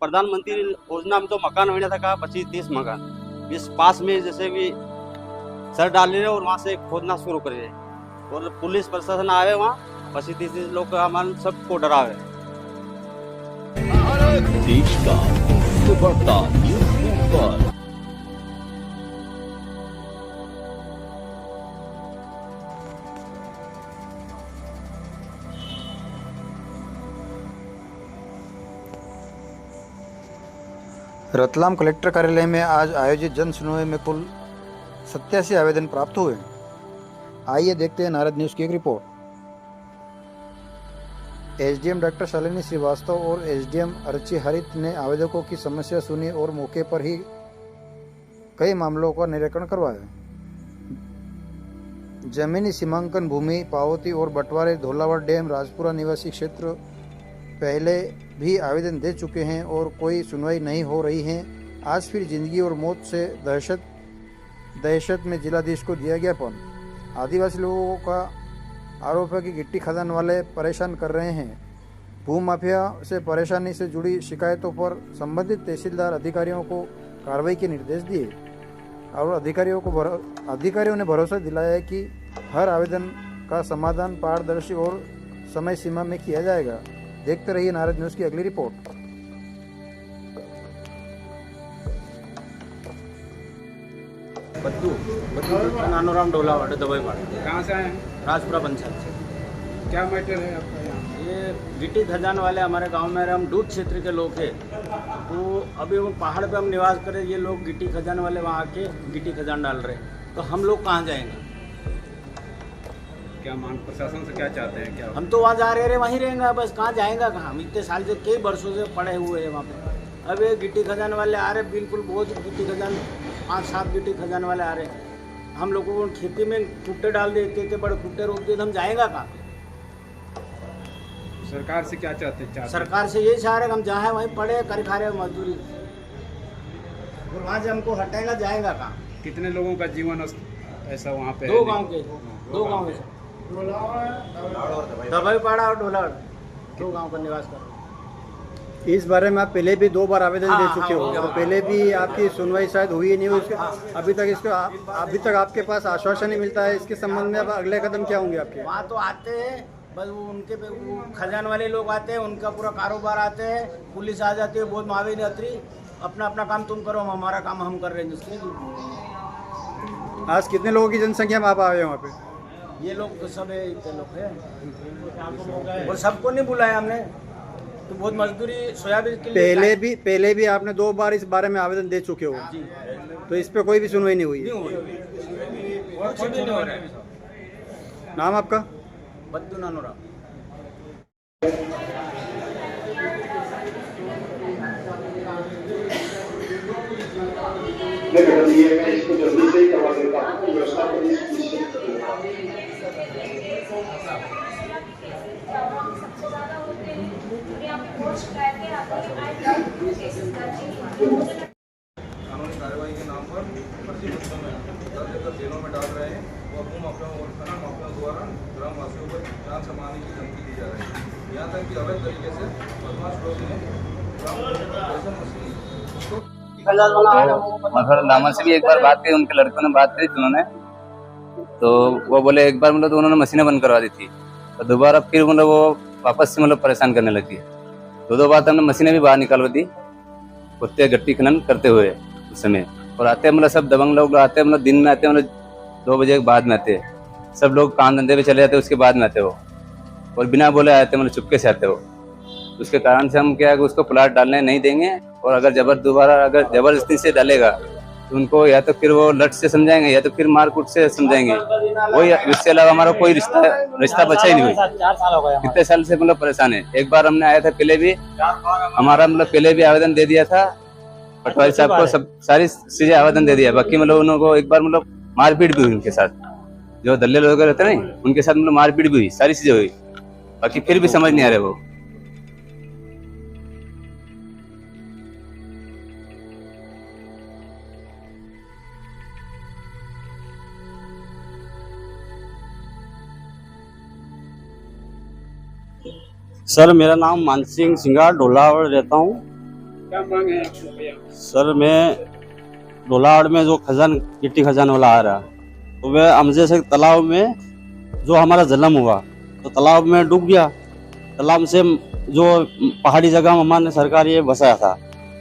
प्रधानमंत्री योजना में तो मकान होने था कहा 25-30 मकान इस पास में जैसे भी सर डाल रहे और वहाँ से खोदना शुरू कर रहे और पुलिस प्रशासन आवे वहाँ 25-30 लोग हमारे सबको डरावे। देश का सुबह न्यूज़ पर रतलाम कलेक्टर कार्यालय में आज आयोजित जन सुनवाई में कुल 87 आवेदन प्राप्त हुए। आइए देखते हैं नारद न्यूज़ की एक report. SDM doctor Shalini Shrivastava और एसडीएम अर्ची हरित ने आवेदकों की समस्या सुनी और मौके पर ही कई मामलों का निराकरण करवाया। जमीनी सीमांकन भूमि पावती और बंटवारे धौलावड़ डैम राजपुरा निवासी क्षेत्र पहले भी आवेदन दे चुके हैं और कोई सुनवाई नहीं हो रही है। आज फिर जिंदगी और मौत से दहशत में जिलाधीश को दिया ज्ञापन। आदिवासी लोगों का आरोप है कि गिट्टी खदान वाले परेशान कर रहे हैं। भू माफिया से परेशानी से जुड़ी शिकायतों पर संबंधित तहसीलदार अधिकारियों को कार्रवाई के निर्देश दिए और अधिकारियों ने भरोसा दिलाया है कि हर आवेदन का समाधान पारदर्शी और समय सीमा में किया जाएगा। देखते रहिए नारद न्यूज़ की अगली रिपोर्ट। बद्दू नानोराम डोलावाड़ दवाई पाड़ा। कहाँ से आए हैं? राजपुरा पंचायत से। क्या मैटर है आपका यहाँ? ये गिट्टी खदान वाले हमारे गांव में हम दूध क्षेत्र के लोग हैं, तो अभी वो पहाड़ पे हम निवास करें, ये लोग गिट्टी खदान वाले वहाँ आके गिट्टी खदान डाल रहे हैं, तो हम लोग कहाँ जाएंगे? क्या मांग प्रशासन से क्या चाहते हैं? क्या हम तो वहाँ जा रहे वहीं रहेंगे, बस कहाँ जाएंगे कहाँ? हम इतने साल से कई वर्षों से पड़े हुए हैं वहाँ पे। अब ये गिट्टी खदान वाले आ रहे, बिल्कुल बहुत गिट्टी खदान 5-7 गिट्टी खदान वाले आ रहे हैं। हम लोगों को खेती में कुट्टे डाल देते थे, बड़े कुट्टे रोक देते, हम जाएंगे कहाँ? सरकार से क्या चाहते हैं? सरकार से यही चाह रहे हम जहाँ है वहीं पड़े कर खा रहे मजदूरी, और वहाँ से हमको हटाएगा जाएगा कहाँ? कितने लोगों का जीवन ऐसा वहाँ पे? 2 गांव के, 2 गांव के दवाई पाड़ा और ढोलावड़, 2 गांव का निवास कर। इस बारे में आप पहले भी 2 बार आवेदन दे चुके हो, हाँ, तो पहले भी आपकी सुनवाई शायद हुई ही नहीं हुई। अभी तक आपके पास आश्वासन नहीं मिलता है। इसके संबंध में अब अगले कदम क्या होंगे आपके? वहाँ तो आते हैं, बस वो उनके पे वो खजान वाले लोग आते हैं, उनका पूरा कारोबार आते हैं, पुलिस आ जाती है, बहुत मावी अतरी, अपना अपना काम तुम करो, हम हमारा काम हम कर रहे हैं। जिसके आज कितने लोगों की जनसंख्या में आप आए हैं वहाँ पे? ये लोग तो सब इतने लोग हैं और सबको नहीं बुलाया हमने, तो बहुत मजदूरी सोयाबीन के लिए पहले भी आपने 2 बार इस बारे में आवेदन दे चुके हो, तो इस पे कोई भी सुनवाई नहीं हुई? कुछ भी नहीं हो रहा है। नाम आपका? बद्दू नानोराम। इसको जल्दी से ही करवा देता हूँ, व्यवस्था कानूनी कार्रवाई के नाम पर फर्जी मुद्दों में दर्ज कर जेलों में डाल रहे हैं और भू माफियाओं और खनन माफियाओं द्वारा ग्रामवासियों को जान संभालने की धमकी दी जा रही है। यहाँ तक कि अवैध तरीके से बदमाश लोग ने मतलब लामा से भी एक बार बात की, उनके लड़कों ने बात करी थी उन्होंने, तो वो बोले एक बार मतलब तो उन्होंने मशीनें बंद करवा दी थी, तो दोबारा फिर मतलब वो वापस से मतलब परेशान करने लगी। 2 बार हमने मशीनें भी बाहर निकालवा दी कुत्ते गट्टी खनन करते हुए उस समय। और आते मतलब सब दबंग लोग आते हैं, मतलब दिन में आते हैं, मतलब 2 बजे के बाद में आते हैं। सब लोग काम धंधे पे चले जाते हैं, उसके बाद में आते हो और बिना बोले आते हैं, मतलब चुपके से आते हो। उसके कारण से हम क्या है कि उसको प्लाट डालने नहीं देंगे, और अगर दोबारा अगर जबरदस्ती से डालेगा तो उनको या तो फिर वो लट से समझाएंगे या तो फिर मारकूट से समझाएंगे। वही, इसके अलावा हमारा कोई रिश्ता बचा ही नहीं। 4 साल हो गए कितने साल से मतलब परेशान है। एक बार हमने आया था, पहले भी हमारा मतलब पहले भी आवेदन दे दिया था, पटवारी साहब को सब सारी चीजें आवेदन दे दिया। बाकी मतलब उनको एक बार मतलब मारपीट भी हुई उनके साथ, जो दल्ले लोग रहते नहीं उनके साथ मतलब मारपीट भी हुई, सारी चीजें हुई। बाकी फिर भी समझ नहीं आ रहे वो। सर मेरा नाम मानसिंह सिंगार ढोलावड़ रहता हूँ। क्या मांग है आपकी भैया? सर मैं ढोलावड़ में जो खजान गिट्टी खजान वाला आ रहा, तो वह हमसे से तालाब में जो हमारा जन्म हुआ तो तालाब में डूब गया। तालाब से जो पहाड़ी जगह में हमारे सरकार ये बसाया था,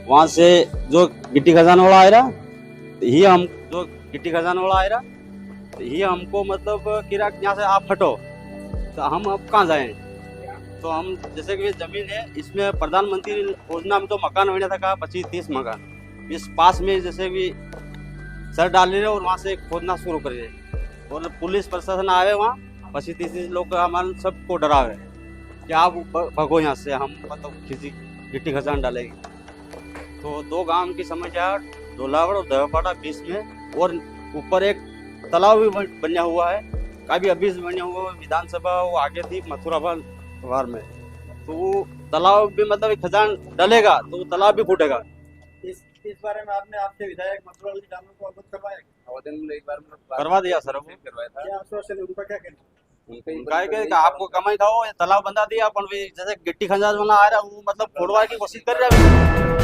वहाँ से जो गिट्टी खजान वाला आ रहा, ही हम जो गिट्टी खजान वाला आ रहा, ही हमको मतलब किरा यहाँ से आप हटो, तो हम अब कहाँ जाएं? तो हम जैसे कि ये जमीन है, इसमें प्रधानमंत्री योजना में तो मकान होने था कहा 25-30 मकान, इस पास में जैसे भी सर डाल रहे और वहाँ से खोदना शुरू कर रहे और पुलिस प्रशासन आए वहाँ 25-30 लोग हमारे सबको डरावे कि आप भगो यहाँ से, हम मतलब किसी गिट्टी खजान डालेंगे। तो दो गांव की समस्या ढोलावड़ और दहपाड़ा बीच में, और ऊपर एक तालाब भी बना हुआ है, काफी अभी बना हुआ है। विधानसभा वो आगे थी मथुराबाद वार में, तो वो तालाब भी मतलब खजान डलेगा तो वो तालाब भी फूटेगा। इस बारे में आपने आपके विधायक मथुरा ग्रामीण को अवगत करवाया? आवेदन एक बार करवा दिया सर, करवाया था। क्या आश्वासन है उनका, क्या कहना? उनका है कि आपको कमाई खाओ, ये तालाब बंदा दिया, अपन भी जैसे गिट्टी खजान वाला आ रहा है वो मतलब फोड़वा की कोशिश कर रहा है।